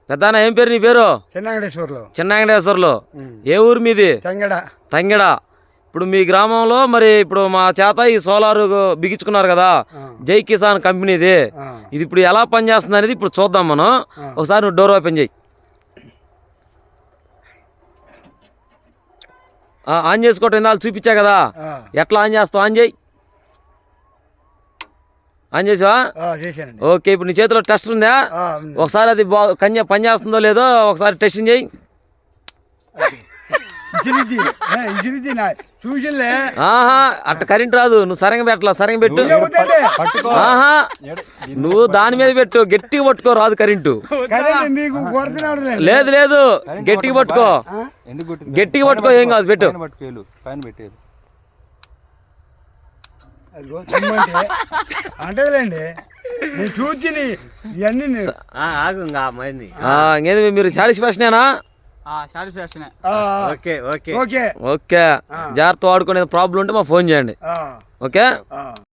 పెద్దనా ఏం పేరు నీ పేరు? చిన్న వెంకటేశ్వర్లు. ఏ ఊరు మీది? తంగెడ. ఇప్పుడు మీ గ్రామంలో మరి ఇప్పుడు మా చేత ఈ సోలార్ బిగించుకున్నారు కదా, జై కిసాన్ కంపెనీది. ఇది ఇప్పుడు ఎలా పనిచేస్తుంది అనేది ఇప్పుడు చూద్దాం మనం. ఒకసారి నువ్వు డోర్ ఓపెన్ చేయి. ఆన్ చేసుకోవటం ఇందాక చూపించా కదా, ఎట్లా ఆన్ చేస్తావు? ఆన్ చేయి. ఆన్ చేసావా? ఓకే. ఇప్పుడు నీ చేతిలో టెస్ట్ ఉందా? ఒకసారి అది పనిచేస్తుందో లేదో ఒకసారి టెస్టింగ్ చేయి. అట్ట కరెంట్ రాదు. నువ్వు సరంగ పెట్టలా, సరంగ పెట్టు. నువ్వు దాని మీద పెట్టు, గట్టిగా పట్టుకో, రాదు కరెంటు. లేదు లేదు, గట్టిగా పట్టుకో, గట్టిగా పట్టుకో, ఏం కాదు, పెట్టు. అంటేలేండి నేను చూసి ఇవన్నీ మీరు సాటిస్ఫాక్షనేనా? Okay okay okay. జాగ్రత్త వాడుకునే ప్రాబ్లం ఉంటే మాకు ఫోన్ చేయండి. ఓకే.